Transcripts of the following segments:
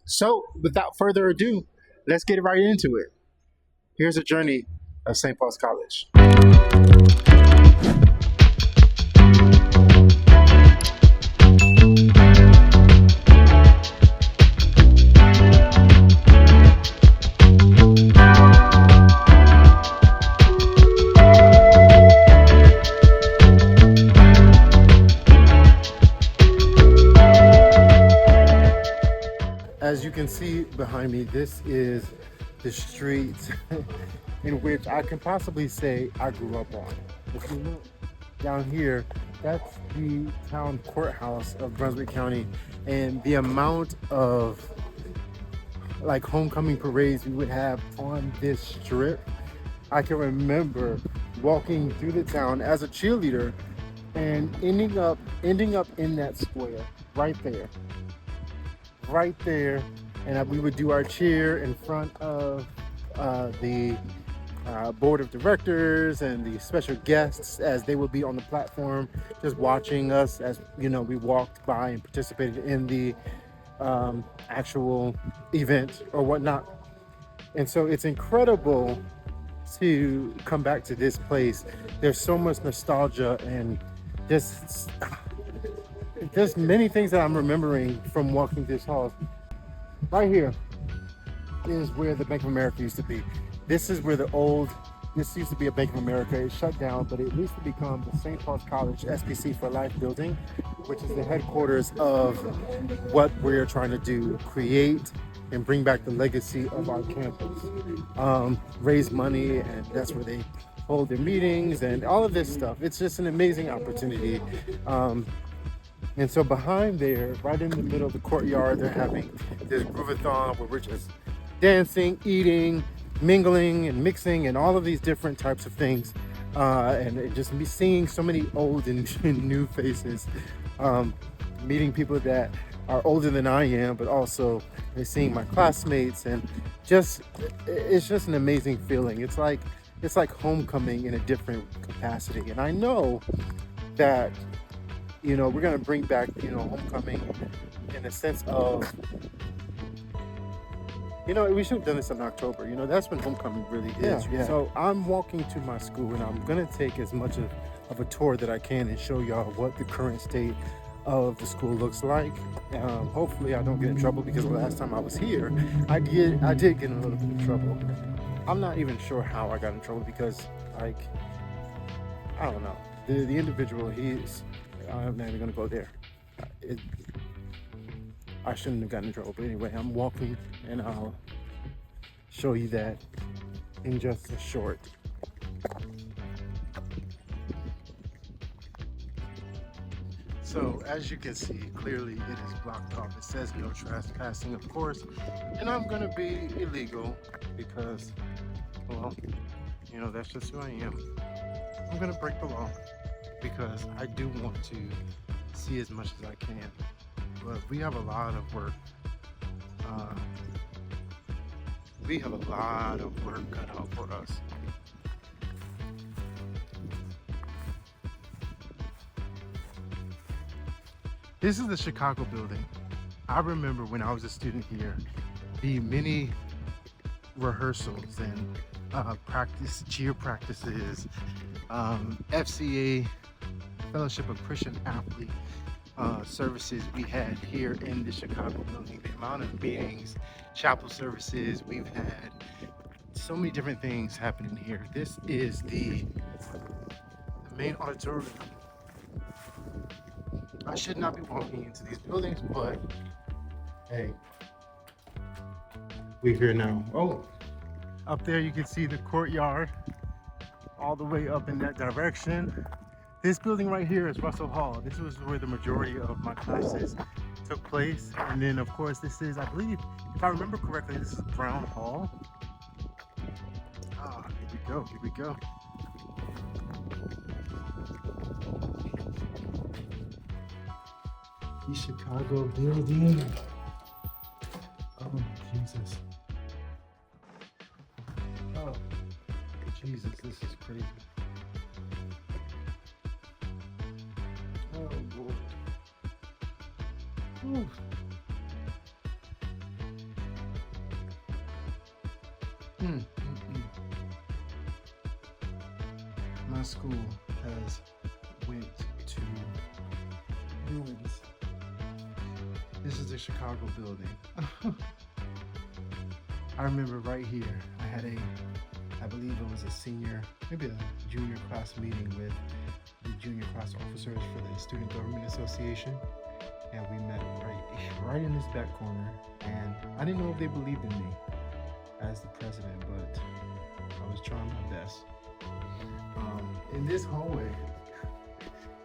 So, without further ado, let's get right into it. Here's a journey of St. Paul's College. As you can see behind me, this is the street in which I can possibly say I grew up on. If you look down here, that's the town courthouse of Brunswick County, and the amount of like homecoming parades we would have on this strip. I can remember walking through the town as a cheerleader and ending up in that square right there, and we would do our cheer in front of the board of directors and the special guests as they would be on the platform just watching us as we walked by and participated in the actual event or whatnot. And so it's incredible to come back to this place. There's so much nostalgia and just there's many things that I'm remembering from walking this hall. Right here is where the Bank of America used to be. This is where this used to be a Bank of America. It shut down, but it used to become the St. Paul's College SBC for Life building, which is the headquarters of what we're trying to do, create and bring back the legacy of our campus, raise money, and that's where they hold their meetings and all of this stuff. It's just an amazing opportunity. And so behind there, right in the middle of the courtyard, they're having this groovathon where we're just dancing, eating, mingling and mixing and all of these different types of things. And just seeing so many old and new faces, meeting people that are older than I am, but also seeing my classmates, and it's just an amazing feeling. It's like homecoming in a different capacity. And I know that we're going to bring back, homecoming in the sense of, we should have done this in October. That's when homecoming really is. Yeah. So I'm walking to my school, and I'm going to take as much of a tour that I can and show y'all what the current state of the school looks like. Hopefully I don't get in trouble, because the last time I was here, I did get in a little bit of trouble. I'm not even sure how I got in trouble, because I don't know. The individual, I'm not even going to go there. I shouldn't have gotten in trouble. But anyway, I'm walking, and I'll show you that in just a short. So as you can see, clearly it is blocked off. It says no trespassing, of course. And I'm going to be illegal because, well, that's just who I am. I'm going to break the law, because I do want to see as much as I can. But we have a lot of work. We have a lot of work cut out for us. This is the Chicago building. I remember when I was a student here, the many rehearsals and cheer practices, FCA, Fellowship of Christian Athlete services we had here in the Chicago building. The amount of meetings, chapel services we've had, so many different things happening here. This is the main auditorium. I should not be walking into these buildings, but hey, we're here now. Oh, up there you can see the courtyard all the way up in that direction. This building right here is Russell Hall. This was where the majority of my classes took place. And then of course this is, I believe, if I remember correctly, this is Brown Hall. Here we go. The Chicago building. Oh, Jesus. Oh, Jesus, this is crazy. Oh, Lord. Whew. Mm, mm, mm. My school has went to ruins. This is the Chicago building. I remember right here, I believe it was a senior, maybe a junior class meeting with the junior class officers for the Student Government Association. And we met right in this back corner. And I didn't know if they believed in me as the president, but I was trying my best. In this hallway,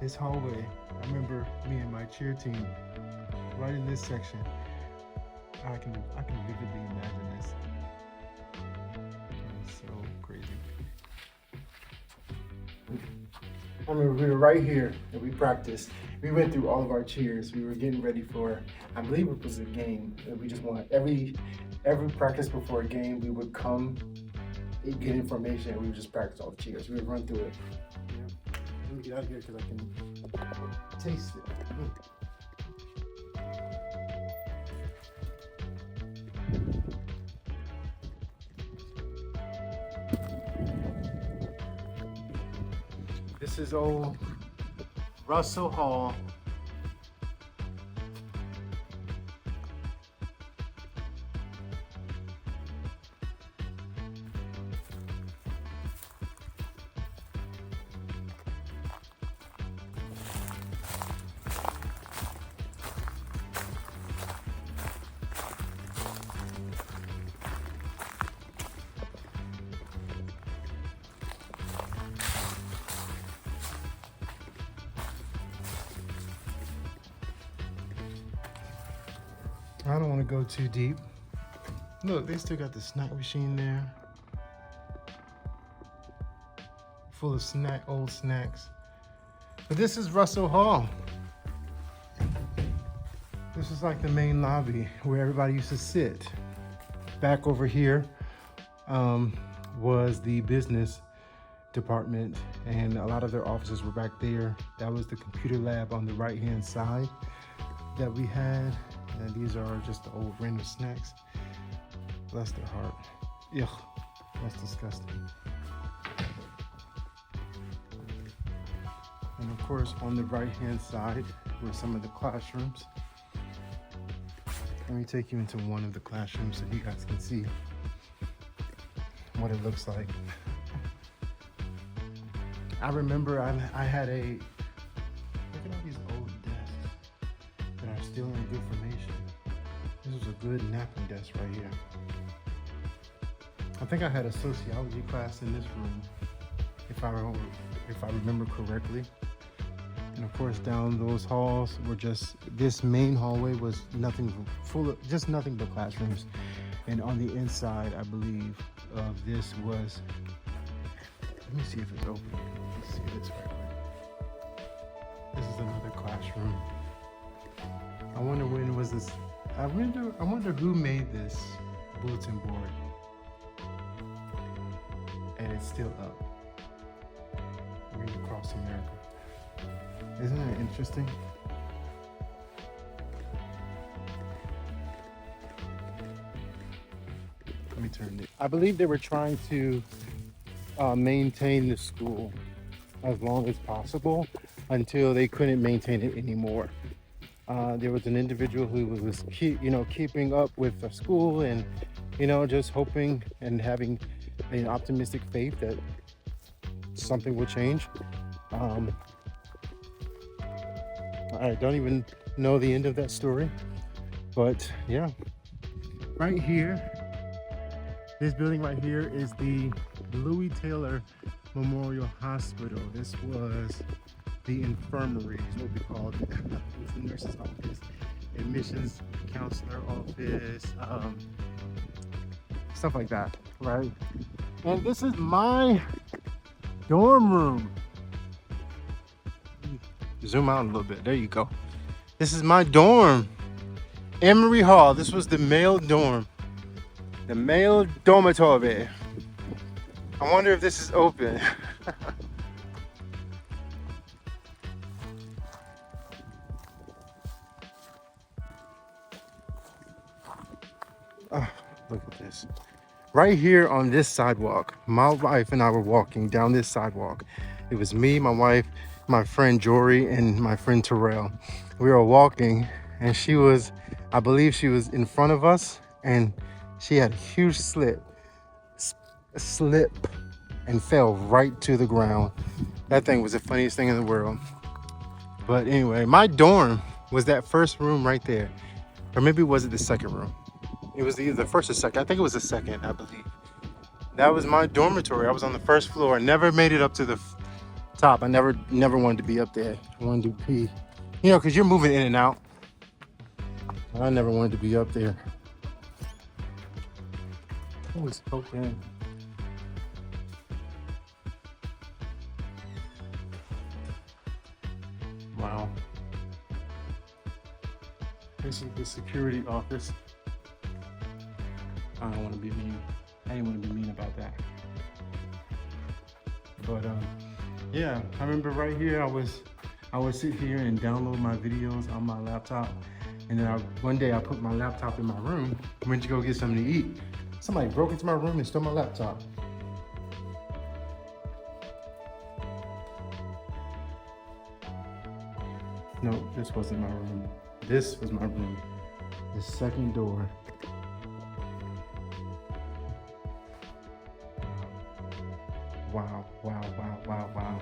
I remember me and my cheer team right in this section. I can vividly imagine this. It's so crazy. I remember we were right here and we practiced. We went through all of our cheers. We were getting ready for, I believe it was a game. We just want every practice before a game, we would come, get information, and we would just practice all the cheers. We would run through it. Yeah. Let me get out of here because I can taste it. This is old Russell Hall. I don't want to go too deep. Look, they still got the snack machine there. Full of old snacks. But this is Russell Hall. This is like the main lobby where everybody used to sit. Back over here was the business department, and a lot of their offices were back there. That was the computer lab on the right-hand side that we had. And these are just the old random snacks. Bless their heart. Ugh, that's disgusting. And of course, on the right-hand side were some of the classrooms. Let me take you into one of the classrooms so you guys can see what it looks like. I remember I had look at all these old desks that are still in good formation. This was a good napping desk right here. I think I had a sociology class in this room, if I remember correctly. And of course, down those halls were this main hallway was nothing but classrooms. And on the inside, I believe, of this was, let me see if it's open. Let's see if it's right. This is another classroom. I wonder when was this, I wonder who made this bulletin board. And it's still up. Read across America. Isn't that interesting? Let me turn it. I believe they were trying to maintain the school as long as possible until they couldn't maintain it anymore. There was an individual who was keeping up with the school and just hoping and having an optimistic faith that something would change. I don't even know the end of that story, but yeah, right here, this building right here is the Louis Taylor Memorial Hospital. This was the infirmary, is what we called it. It was the nurse's office, admissions counselor office, stuff like that, right? And this is my dorm room. Zoom out a little bit. There you go. This is my dorm. Emory Hall. This was the male dorm. The male dormitory. I wonder if this is open. Oh, look at this. Right here on this sidewalk, my wife and I were walking down this sidewalk. It was me, my wife, my friend Jory, and my friend Terrell. We were walking, and I believe she was in front of us, and she had a huge slip and fell right to the ground. That thing was the funniest thing in the world. But anyway, my dorm was that first room right there. Or maybe was it the second room? It was either the first or second. I think it was the second, I believe. That was my dormitory. I was on the first floor. I never made it up to the top. I never wanted to be up there. I wanted to be, because you're moving in and out. I never wanted to be up there. It was okay. Wow. This is the security office. I don't want to be mean. I didn't want to be mean about that. But yeah, I remember right here, I would sit here and download my videos on my laptop. And then one day I put my laptop in my room, went to go get something to eat. Somebody broke into my room and stole my laptop. No, this wasn't my room. This was my room. The second door. Wow, wow, wow, wow, wow.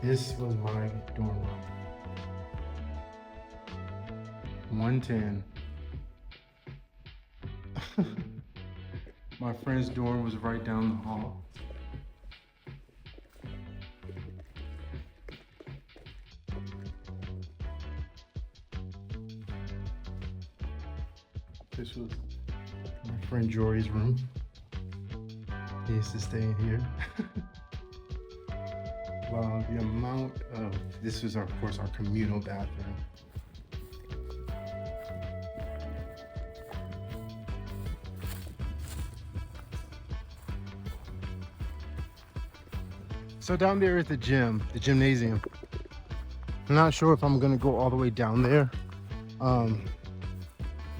This was my dorm room. 110. My friend's dorm was right down the hall. This was my friend Jory's room. He used to stay in here. Wow, the amount of, this was of course our communal bathroom. So down there is the gymnasium. I'm not sure if I'm gonna go all the way down there.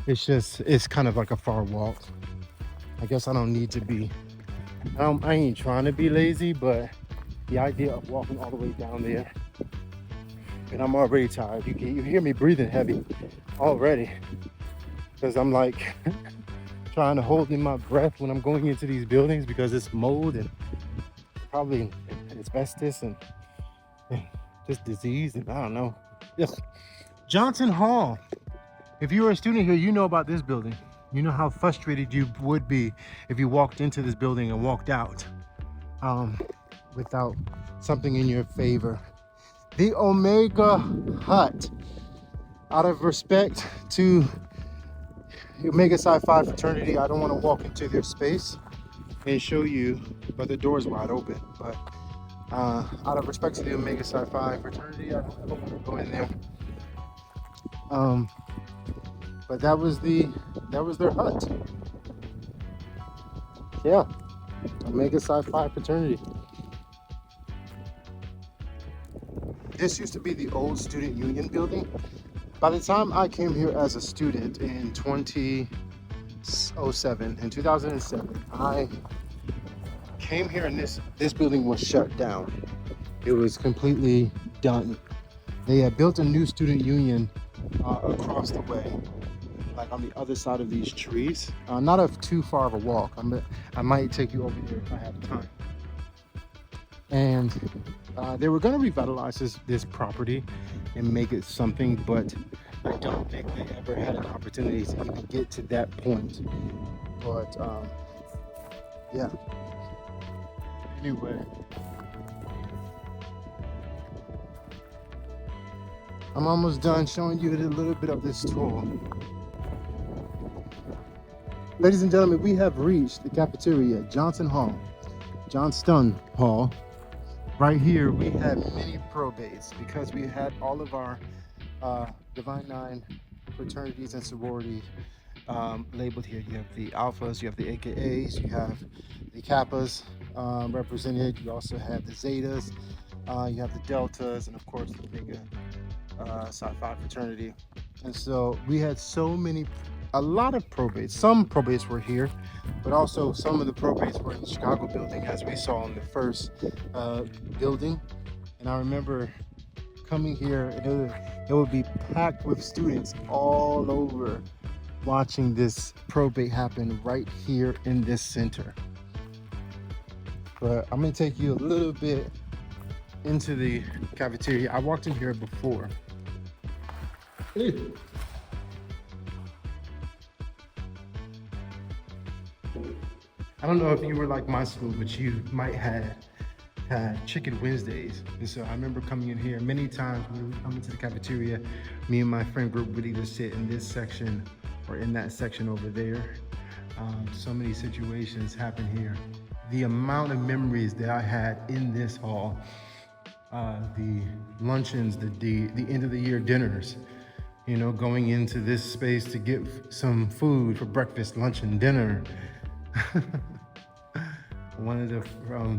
It's kind of like a far walk. I guess I don't need to be, I ain't trying to be lazy, but the idea of walking all the way down there, and I'm already tired. You hear me breathing heavy already, because I'm like trying to hold in my breath when I'm going into these buildings, because it's mold and probably asbestos and just disease, and I don't know. Yes. Johnson Hall. If you were a student here, you know about this building. You know how frustrated you would be if you walked into this building and walked out without something in your favor. The Omega Hut. Out of respect to Omega Psi Phi fraternity, I don't want to walk into their space and show you, but the door's wide open. But out of respect to the Omega Psi Phi fraternity, I don't want to go in there. But that was their hut. Yeah, Omega Psi Phi fraternity. This used to be the old student union building. By the time I came here as a student in 2007, I came here and this building was shut down. It was completely done. They had built a new student union across the way, like on the other side of these trees. Not too far of a walk. I might take you over there if I have time. And they were going to revitalize this property and make it something, but I don't think they ever had an opportunity to even get to that point. But yeah. Anyway, I'm almost done showing you a little bit of this tour. Ladies and gentlemen, we have reached the cafeteria, Johnston Hall. Right here, we had many probates because we had all of our Divine Nine fraternities and sororities labeled here. You have the Alphas, you have the AKAs, you have the Kappas represented. You also have the Zetas, you have the Deltas, and of course the Omega Psi Phi fraternity. And so we had so many a lot of probates. Some probates were here, but also some of the probates were in the Chicago building, as we saw in the first building. And I remember coming here, and it would be packed with students all over watching this probate happen right here in this center. But I'm gonna take you a little bit into the cafeteria. I walked in here before. Hey. I don't know if you were like my school, but you might have had Chicken Wednesdays. And so I remember coming in here many times when we would come into the cafeteria. Me and my friend group would either sit in this section or in that section over there. So many situations happen here. The amount of memories that I had in this hall, the luncheons, the end of the year dinners, you know, going into this space to get some food for breakfast, lunch, and dinner. One of the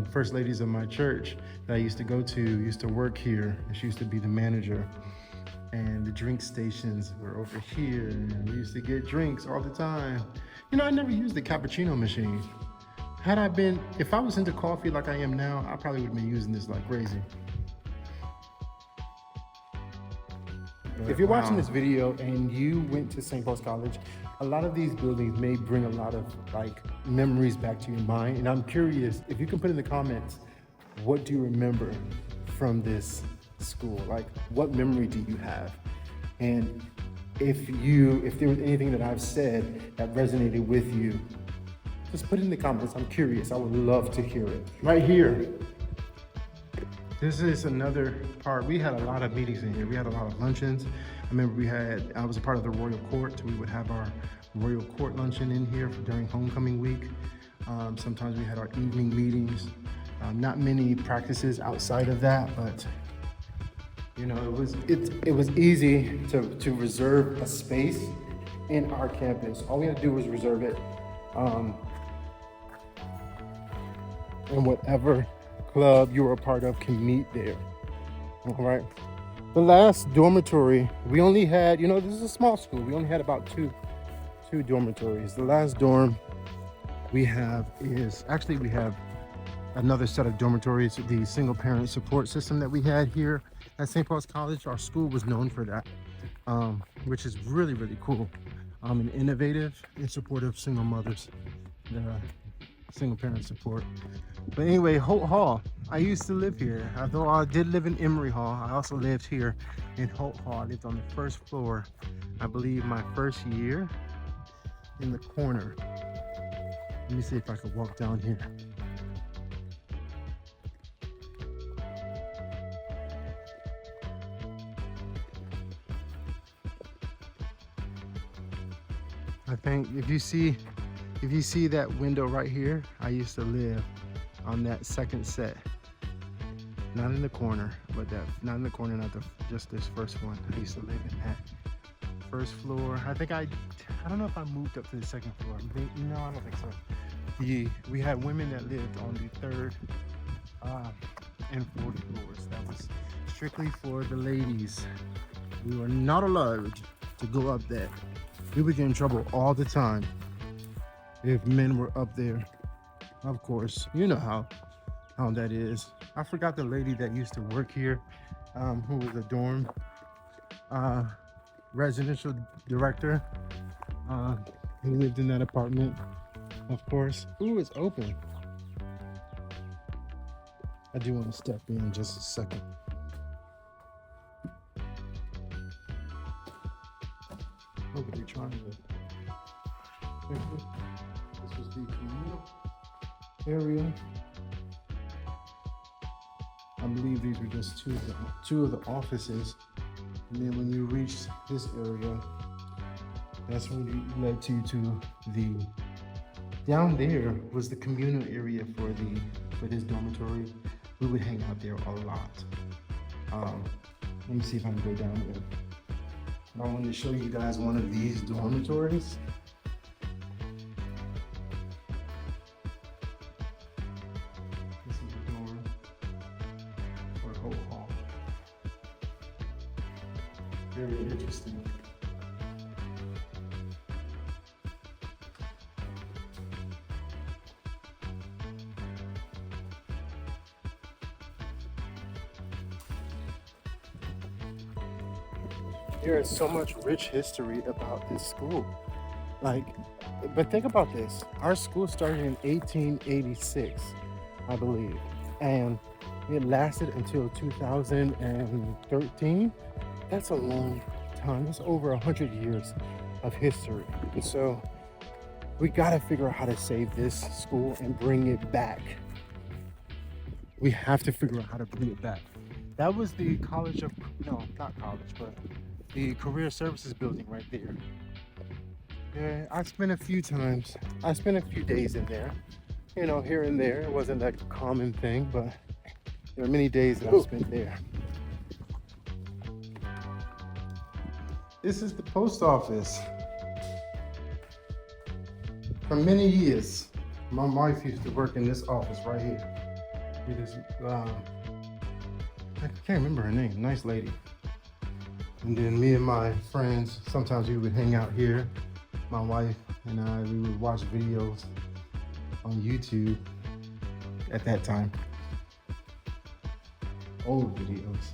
first ladies of my church that I used to go to used to work here. She used to be the manager. And the drink stations were over here, and we used to get drinks all the time. You know, I never used the cappuccino machine. If I was into coffee like I am now, I probably would have been using this like crazy. If you're watching this video and you went to St. Paul's College, a lot of these buildings may bring a lot of like memories back to your mind. And I'm curious if you can put in the comments, what do you remember from this school? Like, what memory do you have? And if there was anything that I've said that resonated with you, just put it in the comments. I'm curious. I would love to hear it. Right here. This is another part. We had a lot of meetings in here. We had a lot of luncheons. I remember I was a part of the Royal Court. We would have our Royal Court luncheon in here during homecoming week. Sometimes we had our evening meetings. Not many practices outside of that, but you know, it was easy to reserve a space in our campus. All we had to do was reserve it, and whatever club you were a part of can meet there. All right. The last dormitory, we only had, you know, this is a small school. We only had about two dormitories. The last dorm we have another set of dormitories, the single parent support system that we had here at St. Paul's College. Our school was known for that, which is really, really cool and innovative in support of single mothers, the single parent support. But anyway, Holt Hall, I used to live here. Although I did live in Emory Hall, I also lived here in Holt Hall. I lived on the first floor, I believe my first year, in the corner. Let me see if I can walk down here. I think if you see that window right here, I used to live on that second set. Not in the corner, not just this first one. I used to live in that first floor. I don't know if I moved up to the second floor. No, I don't think so. We had women that lived on the third and fourth floors. That was strictly for the ladies. We were not allowed to go up there. We would get in trouble all the time if men were up there. Of course, you know how that is. I forgot the lady that used to work here, who was a dorm residential director, who lived in that apartment, of course. Ooh, it's open. I do want to step in just a second. Look, they're trying to. This was the communal area. I believe these were just two of the offices. And then when you reach this area, that's when you led to the, down there was the communal area for this dormitory. We would hang out there a lot. Let me see if I can go down there. I wanted to show you guys one of these dormitories. This is the dorm for Holt Hall. Very interesting. There is so much rich history about this school. Like, but think about this. Our school started in 1886, I believe, and it lasted until 2013. That's a long time. That's over 100 years of history. And so we got to figure out how to save this school and bring it back. We have to figure out how to bring it back. That was the college of, no, not college, but the career services building right there. Yeah, I spent a few days in there, you know, here and there. It wasn't a common thing, but there are many days that I've spent there. This is the post office. For many years, my wife used to work in this office right here. It is, I can't remember her name, nice lady. And then me and my friends, sometimes we would hang out here. My wife and I, we would watch videos on YouTube at that time. Old videos.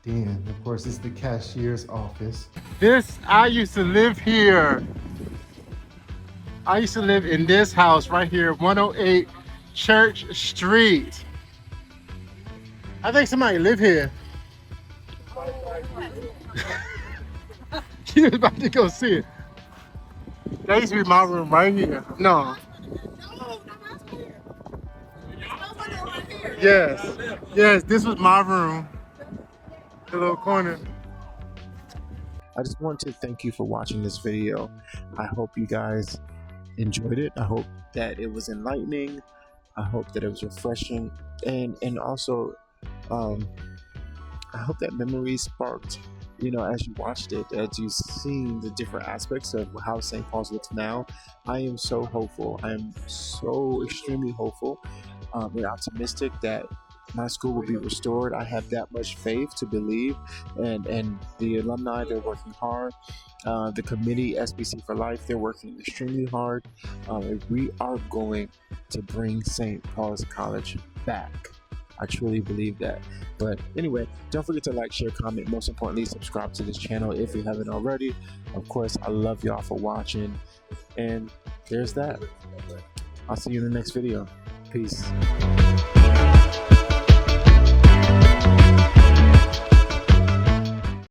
Then, of course, this is the cashier's office. I used to live here. I used to live in this house right here, 108 Church Street. I think somebody lived here. She was about to go see it. That used to be my room right here. No. Yes. Yes, this was my room. The little corner. I just want to thank you for watching this video. I hope you guys enjoyed it. I hope that it was enlightening. I hope that it was refreshing. And also, I hope that memory sparked, you know, as you watched it, as you've seen the different aspects of how St. Paul's looks now. I am so hopeful. I am so extremely hopeful and optimistic that my school will be restored. I have that much faith to believe, and the alumni, they're working hard. The committee, SBC for Life, they're working extremely hard. We are going to bring St. Paul's College back. I truly believe that. But anyway, don't forget to like, share, comment. Most importantly, subscribe to this channel if you haven't already. Of course, I love y'all for watching. And there's that. I'll see you in the next video. Peace.